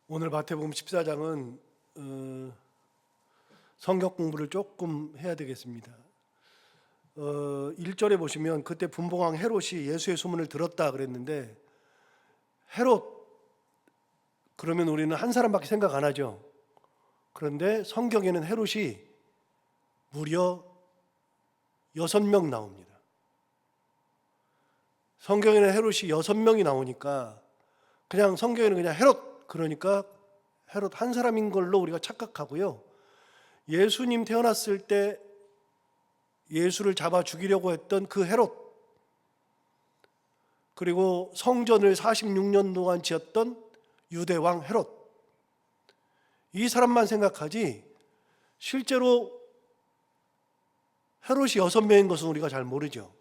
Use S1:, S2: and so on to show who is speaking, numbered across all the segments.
S1: 오늘 마태복음 14장은 성경 공부를 조금 해야 되겠습니다. 1절에 보시면 그때 분봉왕 헤롯이 예수의 소문을 들었다 그랬는데, 헤롯 그러면 우리는 한 사람밖에 생각 안 하죠. 그런데 성경에는 헤롯이 무려 6명 나옵니다. 성경에는 헤롯이 6명이 나오니까 그냥 성경에는 그냥 헤롯, 그러니까 헤롯 한 사람인 걸로 우리가 착각하고요. 예수님 태어났을 때 예수를 잡아 죽이려고 했던 그 헤롯, 그리고 성전을 46년 동안 지었던 유대왕 헤롯, 이 사람만 생각하지 실제로 헤롯이 6명인 것은 우리가 잘 모르죠.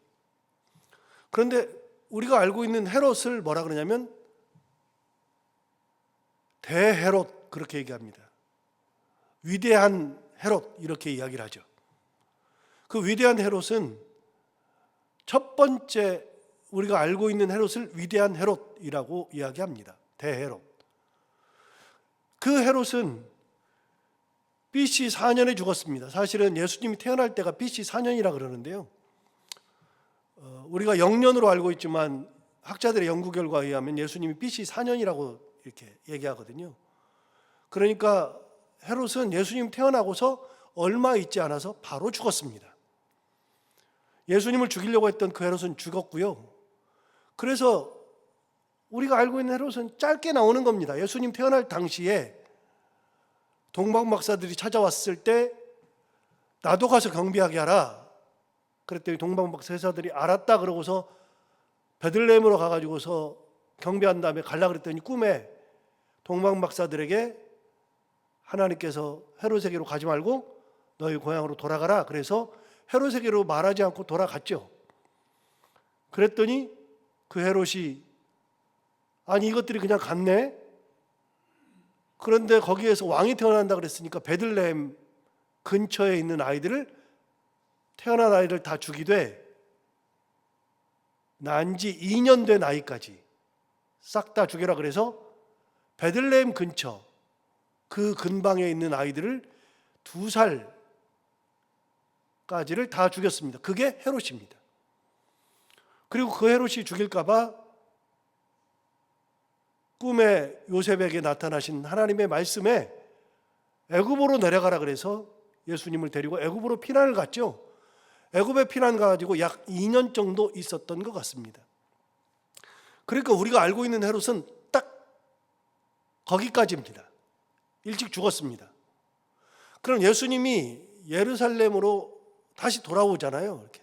S1: 그런데 우리가 알고 있는 헤롯을 뭐라 그러냐면 대헤롯, 그렇게 얘기합니다. 위대한 헤롯, 이렇게 이야기를 하죠. 그 위대한 헤롯은 첫 번째 우리가 알고 있는 헤롯을 위대한 헤롯이라고 이야기합니다. 대헤롯. 그 헤롯은 BC 4년에 죽었습니다. 사실은 예수님이 태어날 때가 BC 4년이라 그러는데요. 우리가 영년으로 알고 있지만 학자들의 연구 결과에 의하면 예수님이 BC 4년이라고 이렇게 얘기하거든요. 그러니까 헤롯은 예수님 태어나고서 얼마 있지 않아서 바로 죽었습니다. 예수님을 죽이려고 했던 그 헤롯은 죽었고요. 그래서 우리가 알고 있는 헤롯은 짧게 나오는 겁니다. 예수님 태어날 당시에 동방박사들이 찾아왔을 때 나도 가서 경비하게 하라 그랬더니 동방박사들이 알았다 그러고서 베들레헴으로 가가지고서 경비한 다음에 갈라 그랬더니 꿈에 동방박사들에게 하나님께서 헤롯에게로 가지 말고 너희 고향으로 돌아가라, 그래서 헤롯에게로 말하지 않고 돌아갔죠. 그랬더니 그 헤롯이 아니 이것들이 그냥 갔네. 그런데 거기에서 왕이 태어난다 그랬으니까 베들레헴 근처에 있는 태어난 아이를 다 죽이되 난 지 2년 된 아이까지 싹 다 죽여라 그래서 베들레헴 근처 그 근방에 있는 아이들을 2살까지를 다 죽였습니다. 그게 헤롯입니다. 그리고 그 헤롯이 죽일까봐 꿈에 요셉에게 나타나신 하나님의 말씀에 애굽으로 내려가라 그래서 예수님을 데리고 애굽으로 피난을 갔죠. 애굽에 피난 가가지고 약 2년 정도 있었던 것 같습니다. 그러니까 우리가 알고 있는 헤롯은 딱 거기까지입니다. 일찍 죽었습니다. 그럼 예수님이 예루살렘으로 다시 돌아오잖아요. 이렇게.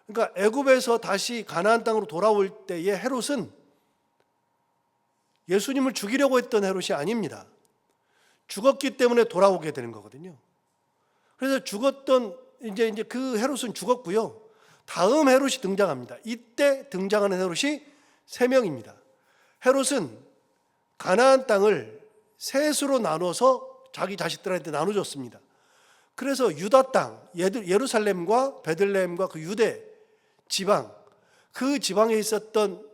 S1: 그러니까 애굽에서 다시 가나안 땅으로 돌아올 때의 헤롯은 예수님을 죽이려고 했던 헤롯이 아닙니다. 죽었기 때문에 돌아오게 되는 거거든요. 그래서 이제 그 헤롯은 죽었고요. 다음 헤롯이 등장합니다. 이때 등장하는 헤롯이 3명입니다. 헤롯은 가나안 땅을 셋으로 나눠서 자기 자식들한테 나눠줬습니다. 그래서 유다 땅, 예루살렘과 베들레헴과 그 유대 지방, 그 지방에 있었던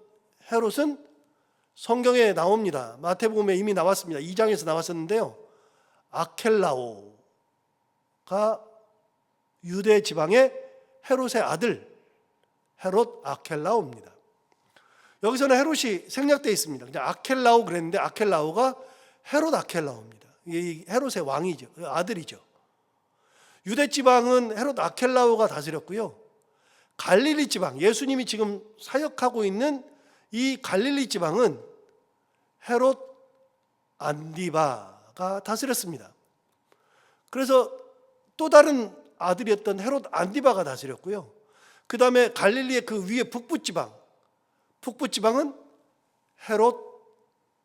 S1: 헤롯은 성경에 나옵니다. 마태복음에 이미 나왔습니다. 2장에서 나왔었는데요. 아켈라오가 유대 지방의 헤롯의 아들, 헤롯 아켈라오입니다. 여기서는 헤롯이 생략되어 있습니다. 그냥 아켈라오 그랬는데 아켈라오가 헤롯 아켈라오입니다. 이 헤롯의 왕이죠. 아들이죠. 유대 지방은 헤롯 아켈라오가 다스렸고요. 갈릴리 지방, 예수님이 지금 사역하고 있는 이 갈릴리 지방은 헤롯 안디바가 다스렸습니다. 그래서 또 다른 아들이었던 헤롯 안디바가 다스렸고요. 그 다음에 갈릴리의 그 위에 북부 지방은 헤롯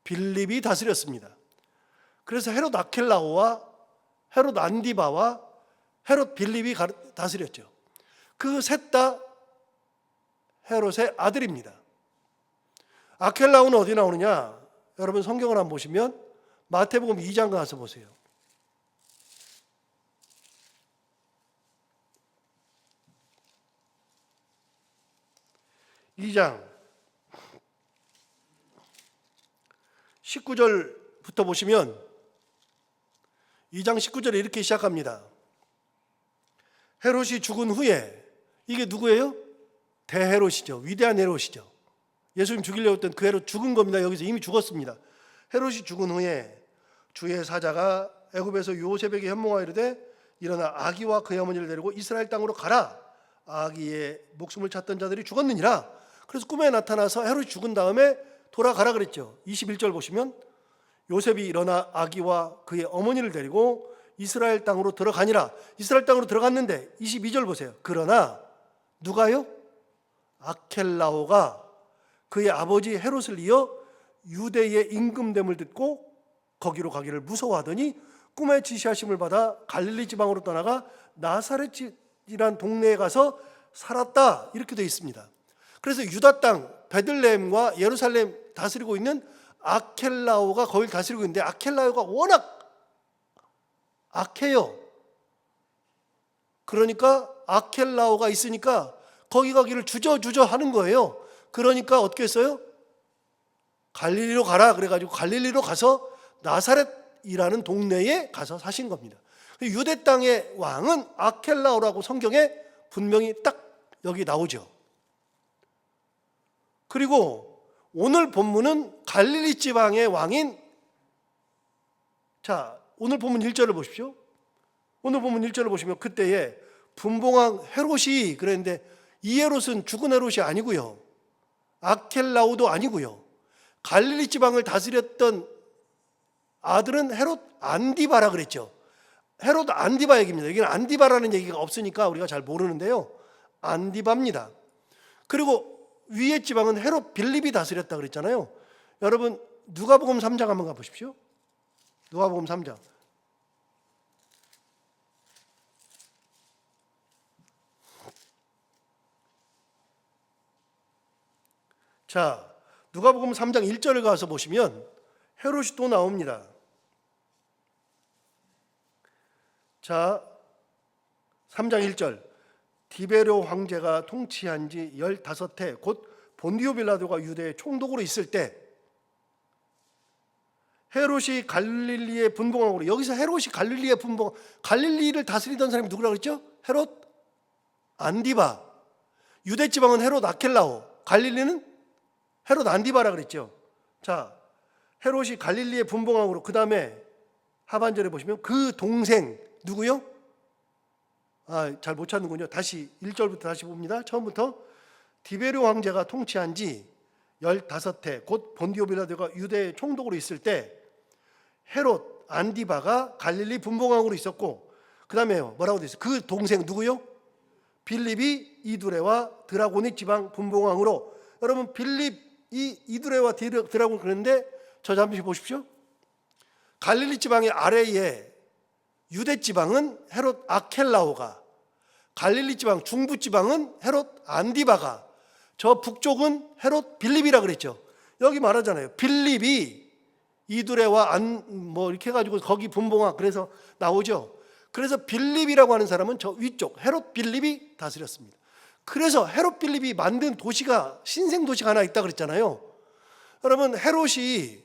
S1: 빌립이 다스렸습니다. 그래서 헤롯 아켈라오와 헤롯 안디바와 헤롯 빌립이 다스렸죠. 그 셋 다 헤롯의 아들입니다. 아켈라오는 어디 나오느냐? 여러분 성경을 한번 보시면 마태복음 2장 가서 보세요. 2장 19절 19절부터 보시면 2장 19절에 이렇게 시작합니다. 헤롯이 죽은 후에, 이게 누구예요? 대헤롯이죠. 위대한 헤롯이죠. 예수님 죽이려고 했던 그 헤롯 죽은 겁니다. 여기서 이미 죽었습니다. 헤롯이 죽은 후에 주의 사자가 애굽에서 요셉에게 현몽하여 이르되 일어나 아기와 그의 어머니를 데리고 이스라엘 땅으로 가라. 아기의 목숨을 찾던 자들이 죽었느니라. 그래서 꿈에 나타나서 헤롯이 죽은 다음에 돌아가라 그랬죠. 21절 보시면 요셉이 일어나 아기와 그의 어머니를 데리고 이스라엘 땅으로 들어가니라. 이스라엘 땅으로 들어갔는데 22절 보세요. 그러나 누가요? 아켈라오가 그의 아버지 헤롯을 이어 유대의 임금됨을 듣고 거기로 가기를 무서워하더니 꿈에 지시하심을 받아 갈릴리 지방으로 떠나가 나사렛이란 동네에 가서 살았다. 이렇게 되어 있습니다. 그래서 유다 땅 베들레헴과 예루살렘 다스리고 있는 아켈라오가 거기를 다스리고 있는데 아켈라오가 워낙 악해요. 그러니까 아켈라오가 있으니까 거기 가기를 주저주저 하는 거예요. 그러니까 어떻게 했어요? 갈릴리로 가라 그래가지고 갈릴리로 가서 나사렛이라는 동네에 가서 사신 겁니다. 유대 땅의 왕은 아켈라오라고 성경에 분명히 딱 여기 나오죠. 그리고 오늘 본문은 갈릴리 지방의 왕인, 자 오늘 본문 1절을 보십시오. 오늘 본문 1절을 보시면 그때에 분봉왕 헤롯이 그랬는데 이 헤롯은 죽은 헤롯이 아니고요, 아켈라오도 아니고요, 갈릴리 지방을 다스렸던 아들은 헤롯 안디바라 그랬죠. 헤롯 안디바 얘기입니다. 여기는 안디바라는 얘기가 없으니까 우리가 잘 모르는데요, 안디바입니다. 그리고 위의 지방은 헤롯 빌립이 다스렸다 그랬잖아요. 여러분 누가복음 3장 한번 가보십시오. 누가복음 3장. 자, 누가복음 3장 1절을 가서 보시면 헤롯이 또 나옵니다. 자, 3장 1절. 디베료 황제가 통치한 지 15해 곧 본디오 빌라도가 유대의 총독으로 있을 때 헤롯이 갈릴리의 분봉왕으로, 여기서 헤롯이 갈릴리의 분봉왕, 갈릴리를 다스리던 사람이 누구라고 그랬죠? 헤롯 안디바. 유대 지방은 헤롯 아켈라오, 갈릴리는 헤롯 안디바라 그랬죠. 자, 헤롯이 갈릴리의 분봉왕으로, 그 다음에 하반절에 보시면 그 동생 누구요? 잘 못 찾는군요. 다시 1절부터 다시 봅니다. 처음부터. 디베료 황제가 통치한 지 15해 곧 본디오 빌라도가 유대의 총독으로 있을 때 헤롯 안디바가 갈릴리 분봉왕으로 있었고, 그 다음에 뭐라고 되어 있어요? 그 동생 누구요? 빌립이 이두레와 드라고니 지방 분봉왕으로. 여러분 빌립이 이두레와 드라고니, 그런데 저 잠시 보십시오. 갈릴리 지방의 아래에 유대 지방은 헤롯 아켈라오가, 갈릴리 지방 중부 지방은 헤롯 안디바가, 저 북쪽은 헤롯 빌립이라 그랬죠. 여기 말하잖아요. 빌립이 이두레와 이렇게 해가지고 거기 분봉왕, 그래서 나오죠. 그래서 빌립이라고 하는 사람은 저 위쪽 헤롯 빌립이 다스렸습니다. 그래서 헤롯 빌립이 만든 도시가 신생 도시가 하나 있다 그랬잖아요. 여러분 헤롯이,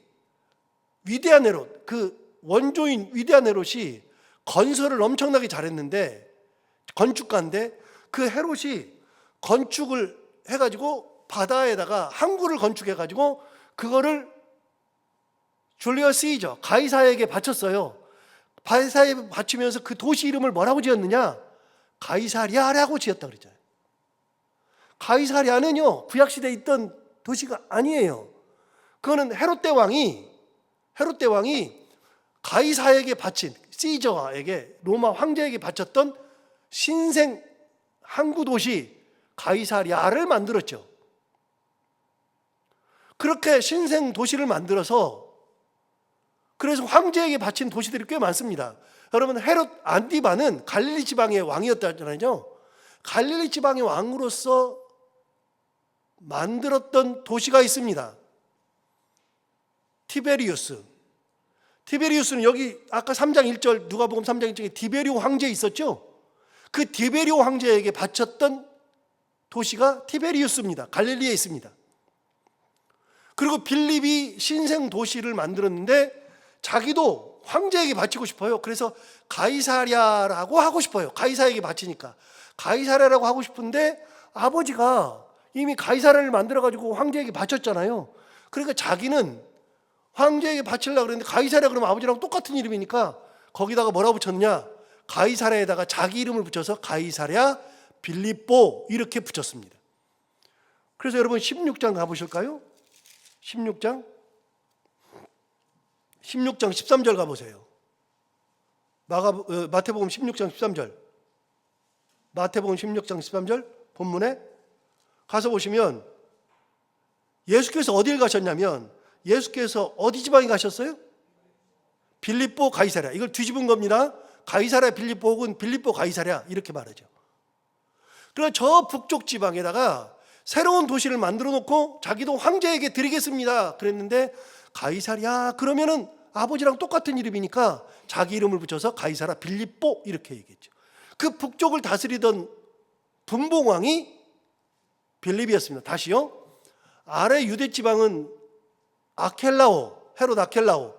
S1: 위대한 헤롯, 그 원조인 위대한 헤롯이 건설을 엄청나게 잘했는데, 건축가인데 그 헤롯이 건축을 해가지고 바다에다가 항구를 건축해가지고 그거를 줄리어스 시저 가이사에게 바쳤어요. 가이사에게 바치면서 그 도시 이름을 뭐라고 지었느냐? 가이사랴라고 지었다 그랬잖아요. 가이사랴는요 구약시대에 있던 도시가 아니에요. 그거는 헤롯 대왕이 가이사에게 바친, 시저에게, 로마 황제에게 바쳤던 신생 항구 도시 가이사랴를 만들었죠. 그렇게 신생 도시를 만들어서, 그래서 황제에게 바친 도시들이 꽤 많습니다. 여러분 헤롯 안디바는 갈릴리 지방의 왕이었잖아요. 갈릴리 지방의 왕으로서 만들었던 도시가 있습니다. 티베리우스는 여기 아까 3장 1절 누가복음 3장 1절에 디베리오 황제 있었죠. 그 디베리오 황제에게 바쳤던 도시가 티베리우스입니다. 갈릴리에 있습니다. 그리고 빌립이 신생 도시를 만들었는데 자기도 황제에게 바치고 싶어요. 그래서 가이사랴라고 하고 싶어요. 가이사에게 바치니까. 가이사랴라고 하고 싶은데 아버지가 이미 가이사랴를 만들어가지고 황제에게 바쳤잖아요. 그러니까 자기는 황제에게 바치려고 그랬는데 가이사랴 그러면 아버지랑 똑같은 이름이니까 거기다가 뭐라고 붙였냐? 가이사랴에다가 자기 이름을 붙여서 가이사랴 빌립보 이렇게 붙였습니다. 그래서 여러분 16장 가보실까요? 16장 13절 가보세요. 마태복음 16장 13절. 마태복음 16장 13절 본문에 가서 보시면 예수께서 어딜 가셨냐면 예수께서 어디 지방에 가셨어요? 빌립보 가이사랴. 이걸 뒤집은 겁니다. 가이사랴 빌립보 혹은 빌립보 가이사랴 이렇게 말하죠. 그러나 저 북쪽 지방에다가 새로운 도시를 만들어 놓고 자기도 황제에게 드리겠습니다 그랬는데 가이사랴 그러면은 아버지랑 똑같은 이름이니까 자기 이름을 붙여서 가이사랴 빌립보 이렇게 얘기했죠. 그 북쪽을 다스리던 분봉왕이 빌립이었습니다. 다시요. 아래 유대 지방은 아켈라오, 헤롯 아켈라오,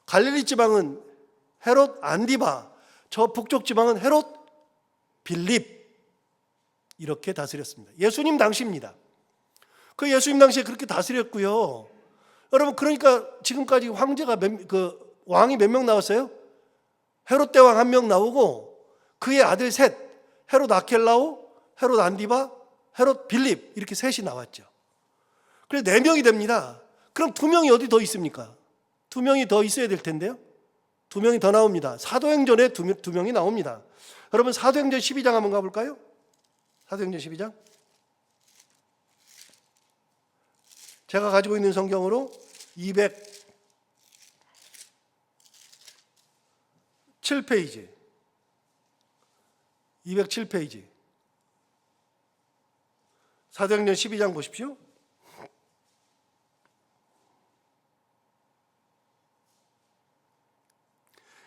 S1: 갈릴리 지방은 헤롯 안디바, 저 북쪽 지방은 헤롯 빌립 이렇게 다스렸습니다. 예수님 당시입니다. 그 예수님 당시에 그렇게 다스렸고요. 여러분 그러니까 지금까지 황제가 왕이 몇 명 나왔어요? 헤롯 대왕 1명 나오고 그의 아들 셋, 헤롯 아켈라오, 헤롯 안디바, 헤롯 빌립 이렇게 셋이 나왔죠. 그래서 4명이 됩니다. 그럼 2명이 어디 더 있습니까? 2명이 더 있어야 될 텐데요. 2명이 더 나옵니다. 사도행전에 2명이 나옵니다. 여러분 사도행전 12장 한번 가볼까요? 사도행전 12장. 제가 가지고 있는 성경으로 207페이지. 207페이지. 사도행전 12장 보십시오.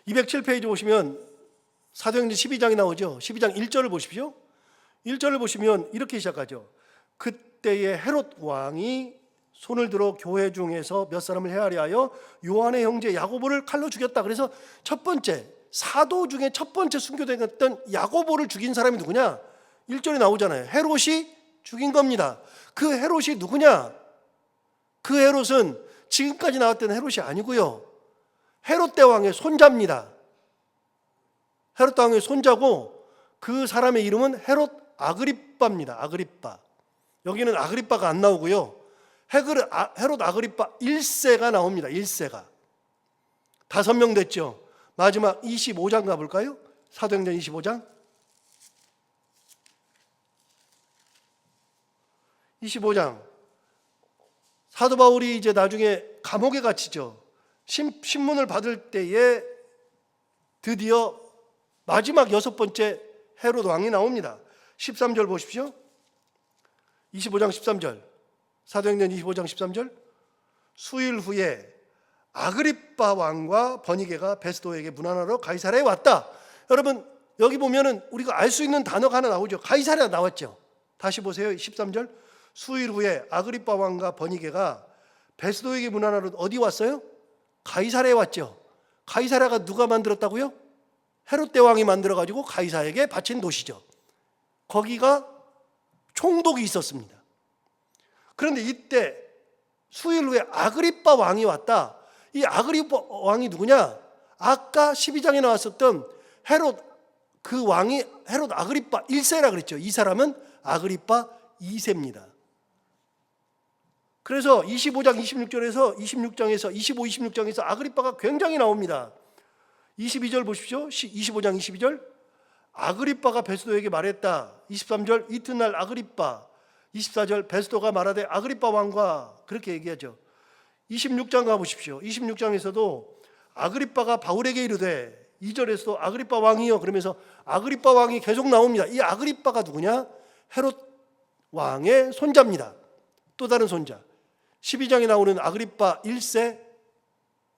S1: (207페이지) 보시면 사도행전 12장이 나오죠. 12장 1절을 보십시오. 1절을 보시면 이렇게 시작하죠. 그때의 헤롯 왕이 손을 들어 교회 중에서 몇 사람을 헤아려 하여 요한의 형제 야고보를 칼로 죽였다. 그래서 첫 번째 사도 중에 첫 번째 순교됐던 야고보를 죽인 사람이 누구냐? 1절에 나오잖아요. 헤롯이 죽인 겁니다. 그 헤롯이 누구냐? 그 헤롯은 지금까지 나왔던 헤롯이 아니고요. 헤롯 대왕의 손자입니다. 헤롯 대왕의 손자고 그 사람의 이름은 헤롯 아그리빠입니다. 아그리빠. 여기는 아그리빠가 안 나오고요. 헤롯 아그리빠 1세가 나옵니다. 1세가. 5명 됐죠. 마지막 25장 가볼까요? 사도행전 25장. 25장. 사도 바울이 이제 나중에 감옥에 갇히죠. 신문을 받을 때에 드디어 마지막 6번째 헤롯 왕이 나옵니다. 13절 보십시오. 25장 13절. 사도행전 25장 13절. 수일 후에 아그리빠 왕과 버니게가 베스도에게 문안하러 가이사랴에 왔다. 여러분 여기 보면은 우리가 알 수 있는 단어가 하나 나오죠. 가이사랴 나왔죠. 다시 보세요. 13절. 수일 후에 아그리빠 왕과 버니게가 베스도에게 문안하러 어디 왔어요? 가이사랴에 왔죠. 가이사랴가 누가 만들었다고요? 헤롯 대왕이 만들어가지고 가이사에게 바친 도시죠. 거기가 총독이 있었습니다. 그런데 이때 수일 후에 아그리빠 왕이 왔다. 이 아그리빠 왕이 누구냐? 아까 12장에 나왔었던 헤롯 그 왕이 헤롯 아그리빠 1세라 그랬죠. 이 사람은 아그리빠 2세입니다. 그래서 25장 26절에서 26장에서 25, 26장에서 아그리빠가 굉장히 나옵니다. 22절 보십시오. 25장 22절. 아그리빠가 베스도에게 말했다. 23절. 이튿날 아그리빠. 24절. 베스도가 말하되 아그리빠 왕과 그렇게 얘기하죠. 26장 가보십시오. 26장에서도 아그리빠가 바울에게 이르되 2절에서도 아그리빠 왕이요 그러면서 아그리빠 왕이 계속 나옵니다. 이 아그리빠가 누구냐? 헤롯 왕의 손자입니다. 또 다른 손자. 12장에 나오는 아그리빠 1세,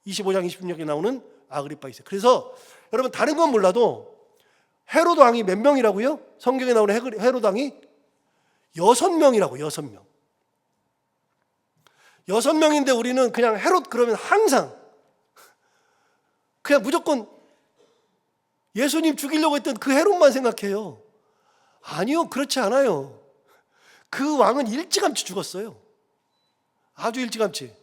S1: 25장 26장에 나오는 아그리빠 2세. 그래서 여러분 다른 건 몰라도 헤롯 왕이 몇 명이라고요? 성경에 나오는 헤롯 왕이 6명이라고. 6명. 6명인데 우리는 그냥 헤롯 그러면 항상 그냥 무조건 예수님 죽이려고 했던 그 헤롯만 생각해요. 아니요, 그렇지 않아요. 그 왕은 일찌감치 죽었어요. 아주 일찌감치.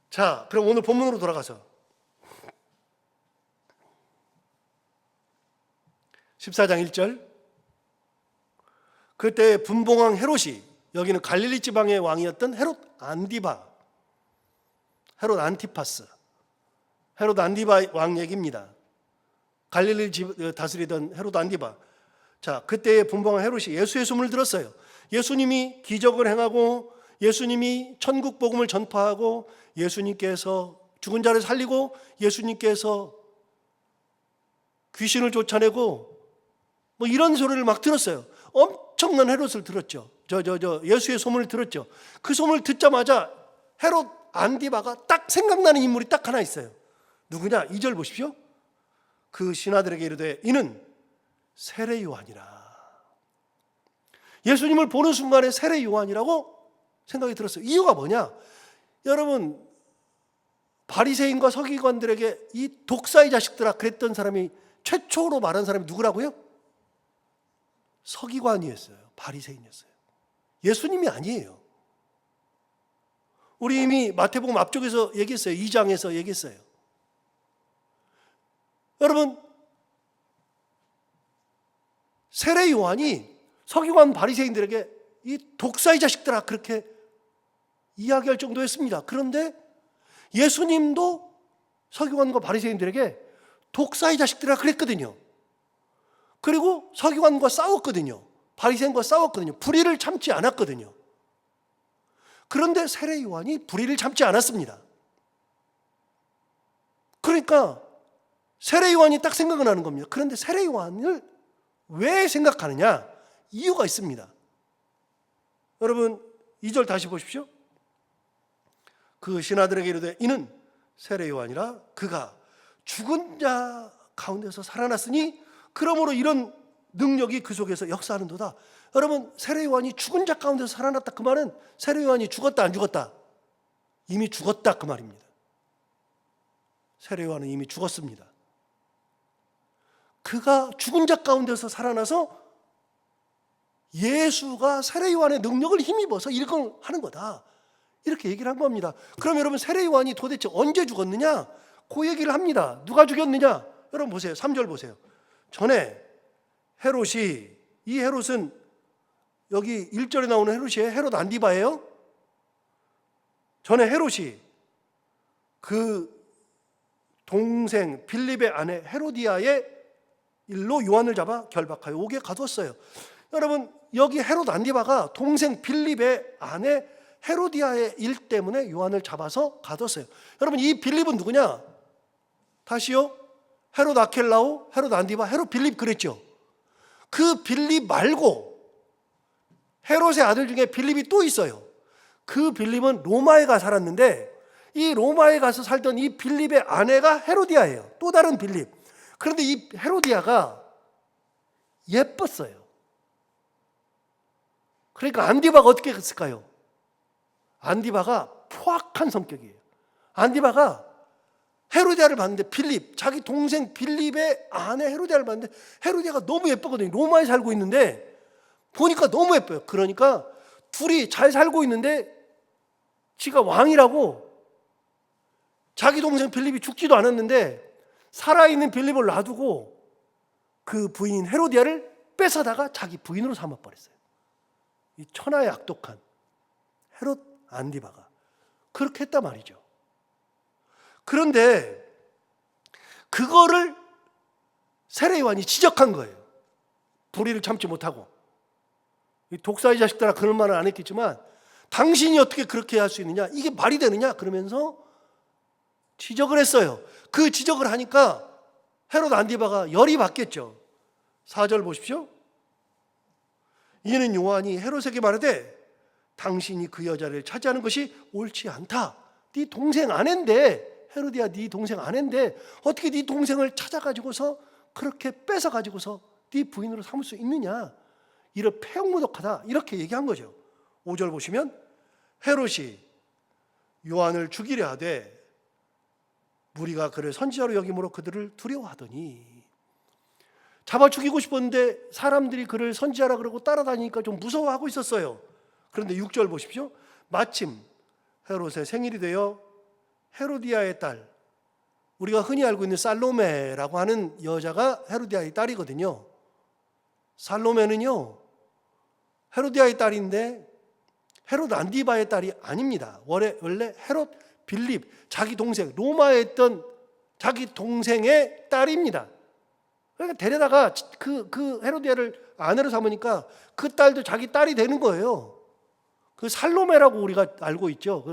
S1: 자, 그럼 오늘 본문으로 돌아가서 14장 1절. 그때 분봉왕 헤롯이, 여기는 갈릴리 지방의 왕이었던 헤롯 안디바, 헤롯 안티파스, 헤롯 안디바 왕 얘기입니다. 갈릴리 다스리던 헤롯 안디바. 자, 그때의 분봉왕 헤롯이 예수의 소문을 들었어요. 예수님이 기적을 행하고 예수님이 천국 복음을 전파하고 예수님께서 죽은 자를 살리고 예수님께서 귀신을 쫓아내고 뭐 이런 소리를 막 들었어요. 엄청난 헤롯을 들었죠. 예수의 소문을 들었죠. 그 소문을 듣자마자 헤롯 안디바가 딱 생각나는 인물이 딱 하나 있어요. 누구냐? 2절 보십시오. 그 신하들에게 이르되 이는 세례 요한이라. 예수님을 보는 순간에 세례 요한이라고 생각이 들었어요. 이유가 뭐냐? 여러분, 바리새인과 서기관들에게 이 독사의 자식들아 그랬던 사람이, 최초로 말한 사람이 누구라고요? 서기관이었어요. 바리새인이었어요. 예수님이 아니에요. 우리 이미 마태복음 앞쪽에서 얘기했어요. 2장에서 얘기했어요. 여러분, 세례 요한이 서기관 바리새인들에게 이 독사의 자식들아 그렇게 이야기할 정도였습니다. 그런데 예수님도 서기관과 바리새인들에게 독사의 자식들아 그랬거든요. 그리고 서기관과 싸웠거든요. 바리새인과 싸웠거든요. 불의를 참지 않았거든요. 그런데 세례 요한이 불의를 참지 않았습니다. 그러니까 세례 요한이 딱 생각은 하는 겁니다. 그런데 세례 요한을 왜 생각하느냐? 이유가 있습니다. 여러분 2절 다시 보십시오. 그 신하들에게 이르되 이는 세례 요한이라 그가 죽은 자 가운데서 살아났으니 그러므로 이런 능력이 그 속에서 역사하는도다. 여러분, 세례 요한이 죽은 자 가운데서 살아났다, 그 말은 세례 요한이 죽었다 안 죽었다? 이미 죽었다 그 말입니다. 세례 요한은 이미 죽었습니다. 그가 죽은 자 가운데서 살아나서 예수가 세례 요한의 능력을 힘입어서 이걸 하는 거다, 이렇게 얘기를 한 겁니다. 그럼 여러분, 세례 요한이 도대체 언제 죽었느냐? 그 얘기를 합니다. 누가 죽였느냐? 여러분 보세요. 3절 보세요. 전에 헤롯이, 이 헤롯은 여기 1절에 나오는 헤롯이에요. 헤롯 안디바예요. 전에 헤롯이 그 동생 빌립의 아내 헤로디아의 일로 요한을 잡아 결박하여 옥에 가두었어요. 여러분, 여기 헤롯 안디바가 동생 빌립의 아내 헤로디아의 일 때문에 요한을 잡아서 가뒀어요. 여러분, 이 빌립은 누구냐? 다시요. 헤롯 아켈라오, 헤롯 안디바, 헤롯 빌립 그랬죠. 그 빌립 말고 헤롯의 아들 중에 빌립이 또 있어요. 그 빌립은 로마에 가 살았는데 이 로마에 가서 살던 이 빌립의 아내가 헤로디아예요. 또 다른 빌립. 그런데 이 헤로디아가 예뻤어요. 그러니까 안디바가 어떻게 했을까요? 안디바가 포악한 성격이에요. 안디바가 헤로디아를 봤는데, 빌립, 자기 동생 빌립의 아내 헤로디아를 봤는데 헤로디아가 너무 예쁘거든요. 로마에 살고 있는데 보니까 너무 예뻐요. 그러니까 둘이 잘 살고 있는데 지가 왕이라고, 자기 동생 빌립이 죽지도 않았는데 살아있는 빌립을 놔두고 그 부인인 헤로디아를 뺏어다가 자기 부인으로 삼아버렸어요. 이 천하의 악독한 헤롯 안디바가 그렇게 했단 말이죠. 그런데 그거를 세례 요한이 지적한 거예요. 불의를 참지 못하고. 이 독사의 자식들아 그런 말은 안 했겠지만 당신이 어떻게 그렇게 할 수 있느냐, 이게 말이 되느냐, 그러면서 지적을 했어요. 그 지적을 하니까 헤롯 안디바가 열이 받겠죠. 4절 보십시오. 이는 요한이 헤롯에게 말하되 당신이 그 여자를 차지하는 것이 옳지 않다. 네 동생 아내인데, 헤로디아 네 동생 아내인데 어떻게 네 동생을 찾아가지고서 그렇게 뺏어가지고서 네 부인으로 삼을 수 있느냐, 이를 폐역무독하다, 이렇게 얘기한 거죠. 5절 보시면 헤롯이 요한을 죽이려 하되 무리가 그를 선지자로 여김으로 그들을 두려워하더니, 잡아 죽이고 싶었는데 사람들이 그를 선지자라 그러고 따라다니니까 좀 무서워하고 있었어요. 그런데 6절 보십시오. 마침 헤롯의 생일이 되어 헤로디아의 딸, 우리가 흔히 알고 있는 살로메라고 하는 여자가 헤로디아의 딸이거든요. 살로메는요, 헤로디아의 딸인데 헤롯 안디바의 딸이 아닙니다. 원래 헤롯 빌립, 자기 동생, 로마에 있던 자기 동생의 딸입니다. 그러니까 데려다가 그 헤로디아를 아내로 삼으니까 그 딸도 자기 딸이 되는 거예요. 그 살로메라고 우리가 알고 있죠.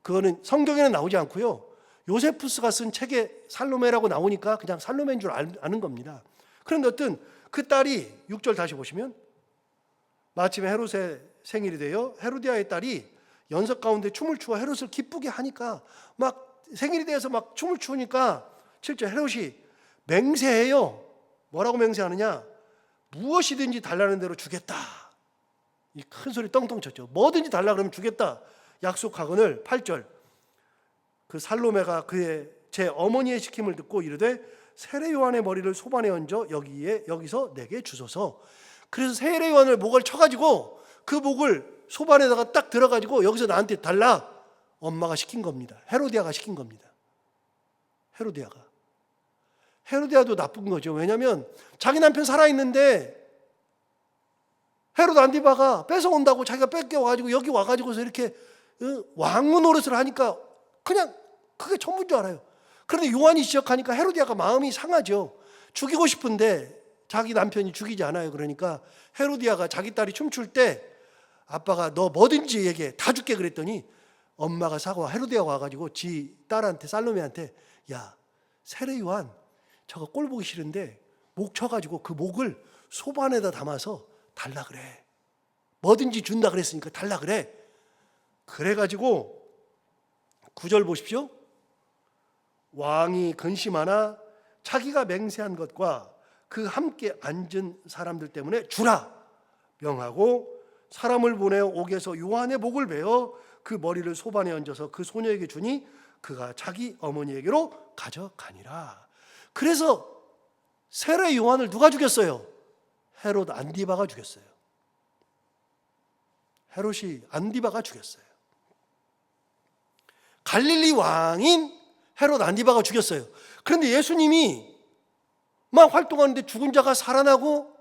S1: 그거는 성경에는 나오지 않고요. 요세푸스가 쓴 책에 살로메라고 나오니까 그냥 살로메인 줄 아는 겁니다. 그런데 어떤 그 딸이 6절 다시 보시면, 마침에 헤롯의 생일이 되어 헤로디아의 딸이 연석 가운데 춤을 추어 헤롯을 기쁘게 하니까, 막 생일이 돼서 막 춤을 추니까 7절 헤롯이 맹세해요. 뭐라고 맹세하느냐? 무엇이든지 달라는 대로 주겠다. 이 큰 소리 떵떵 쳤죠. 뭐든지 달라 그러면 주겠다 약속하거늘. 8절 그 살로메가 그의 제 어머니의 시킴을 듣고 이르되 세례 요한의 머리를 소반에 얹어 여기서 내게 주소서. 그래서 세례 요한을 목을 쳐가지고 그 목을 소반에다가 딱 들어가지고 여기서 나한테 달라. 엄마가 시킨 겁니다. 헤로디아가 시킨 겁니다. 헤로디아도 나쁜 거죠. 왜냐하면 자기 남편 살아있는데 헤롯 안디바가 뺏어온다고 자기가 뺏겨와가지고 여기 와가지고서 이렇게 왕후 노릇을 하니까 그냥 그게 전부인 줄 알아요. 그런데 요한이 시작하니까 헤로디아가 마음이 상하죠. 죽이고 싶은데 자기 남편이 죽이지 않아요. 그러니까 헤로디아가 자기 딸이 춤출 때 아빠가 너 뭐든지 얘기해, 다 줄게 그랬더니 엄마가 헤로디아가 와가지고 지 딸한테, 살로메한테, 야, 세례 요한 저거 꼴 보기 싫은데 목 쳐가지고 그 목을 소반에다 담아서 달라 그래. 뭐든지 준다 그랬으니까 달라 그래. 그래가지고 9절 보십시오. 왕이 근심하나 자기가 맹세한 것과 그 함께 앉은 사람들 때문에 주라 명하고 사람을 보내어 옥에서 요한의 목을 베어 그 머리를 소반에 얹어서 그 소녀에게 주니 그가 자기 어머니에게로 가져가니라. 그래서 세례 요한을 누가 죽였어요? 헤롯 안디바가 죽였어요. 헤롯이 안디바가 죽였어요. 갈릴리 왕인 헤롯 안디바가 죽였어요. 그런데 예수님이 막 활동하는데 죽은 자가 살아나고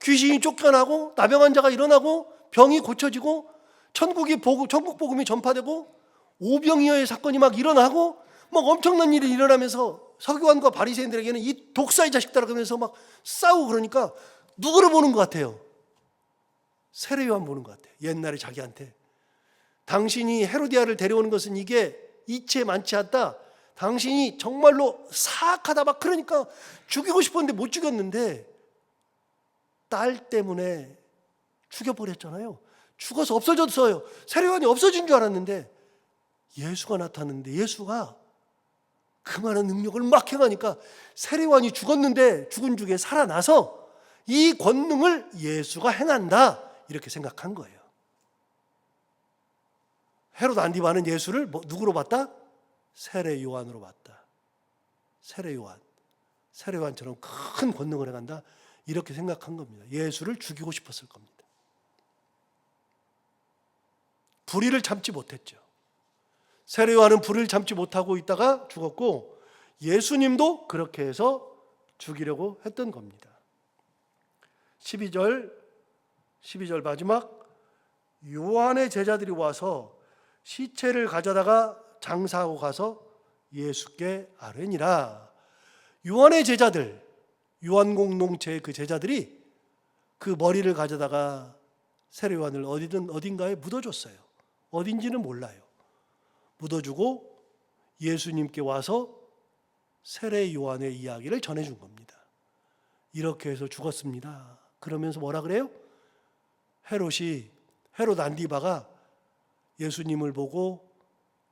S1: 귀신이 쫓겨나고 나병한 자가 일어나고 병이 고쳐지고 천국 복음이 전파되고 오병이어의 사건이 막 일어나고 막 엄청난 일이 일어나면서 서기관과 바리새인들에게는 이 독사의 자식들아 그러면서 막 싸우고 그러니까 누구를 보는 것 같아요? 세례 요한 보는 것 같아요. 옛날에 자기한테 당신이 헤로디아를 데려오는 것은 이게 이치에 많지 않다. 당신이 정말로 사악하다 막 그러니까 죽이고 싶었는데 못 죽였는데 딸 때문에 죽여버렸잖아요. 죽어서 없어졌어요. 세례 요한이 없어진 줄 알았는데 예수가 나타났는데 예수가 그 많은 능력을 막 행하니까 세례 요한이 죽었는데 죽은 중에 살아나서 이 권능을 예수가 행한다 이렇게 생각한 거예요. 헤롯 안디바는 예수를 누구로 봤다? 세례 요한으로 봤다. 세례 요한처럼 큰 권능을 행한다 이렇게 생각한 겁니다. 예수를 죽이고 싶었을 겁니다. 불의를 참지 못했죠. 세례 요한은 불의를 참지 못하고 있다가 죽었고 예수님도 그렇게 해서 죽이려고 했던 겁니다. 12절 마지막 요한의 제자들이 와서 시체를 가져다가 장사하고 가서 예수께 아뢰니라. 요한의 제자들, 요한 공동체의 그 제자들이 그 머리를 가져다가 세례 요한을 어딘가에 묻어줬어요. 어딘지는 몰라요. 묻어주고 예수님께 와서 세례 요한의 이야기를 전해준 겁니다. 이렇게 해서 죽었습니다. 그러면서 뭐라 그래요? 헤롯 안디바가 예수님을 보고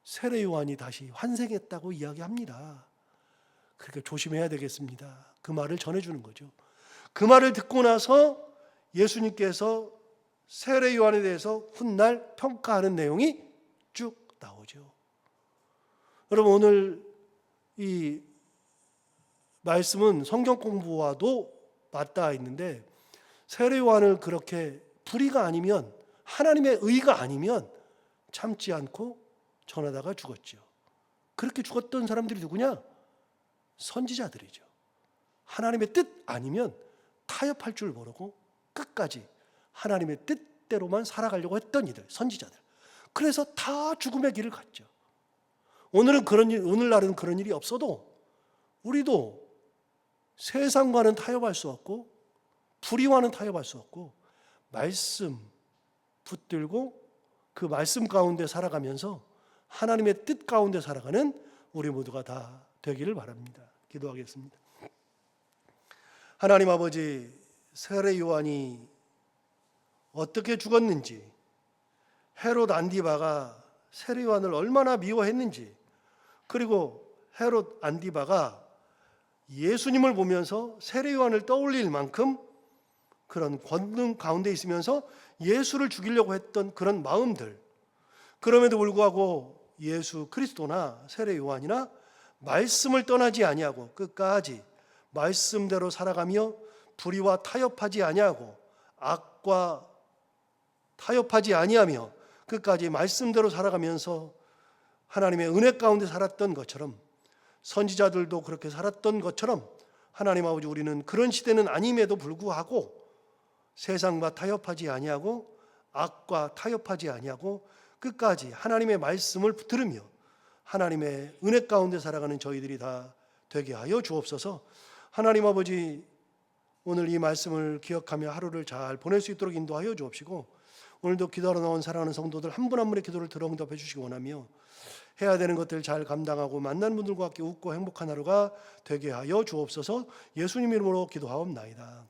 S1: 세례 요한이 다시 환생했다고 이야기합니다. 그러니까 조심해야 되겠습니다. 그 말을 전해주는 거죠. 그 말을 듣고 나서 예수님께서 세례 요한에 대해서 훗날 평가하는 내용이 쭉 나오죠. 여러분 오늘 이 말씀은 성경 공부와도 맞닿아 있는데 세례 요한을 그렇게 불의가 아니면 하나님의 의가 아니면 참지 않고 전하다가 죽었지요. 그렇게 죽었던 사람들이 누구냐? 선지자들이죠. 하나님의 뜻 아니면 타협할 줄 모르고 끝까지 하나님의 뜻대로만 살아가려고 했던 이들, 선지자들. 그래서 다 죽음의 길을 갔죠. 오늘날은 그런 일이 없어도 우리도 세상과는 타협할 수 없고 불의와는 타협할 수 없고 말씀 붙들고 그 말씀 가운데 살아가면서 하나님의 뜻 가운데 살아가는 우리 모두가 다 되기를 바랍니다. 기도하겠습니다. 하나님 아버지, 세례 요한이 어떻게 죽었는지, 헤롯 안디바가 세례 요한을 얼마나 미워했는지, 그리고 헤롯 안디바가 예수님을 보면서 세례 요한을 떠올릴 만큼 그런 권능 가운데 있으면서 예수를 죽이려고 했던 그런 마음들, 그럼에도 불구하고 예수 그리스도나 세례 요한이나 말씀을 떠나지 아니하고 끝까지 말씀대로 살아가며 불의와 타협하지 아니하고 악과 타협하지 아니하며 끝까지 말씀대로 살아가면서 하나님의 은혜 가운데 살았던 것처럼, 선지자들도 그렇게 살았던 것처럼 하나님 아버지, 우리는 그런 시대는 아님에도 불구하고 세상과 타협하지 아니하고 악과 타협하지 아니하고 끝까지 하나님의 말씀을 들으며 하나님의 은혜 가운데 살아가는 저희들이 다 되게 하여 주옵소서. 하나님 아버지, 오늘 이 말씀을 기억하며 하루를 잘 보낼 수 있도록 인도하여 주옵시고, 오늘도 기도하러 나온 사랑하는 성도들 한 분 한 분의 기도를 들어 응답해 주시기 원하며 해야 되는 것들 잘 감당하고 만난 분들과 함께 웃고 행복한 하루가 되게 하여 주옵소서. 예수님 이름으로 기도하옵나이다.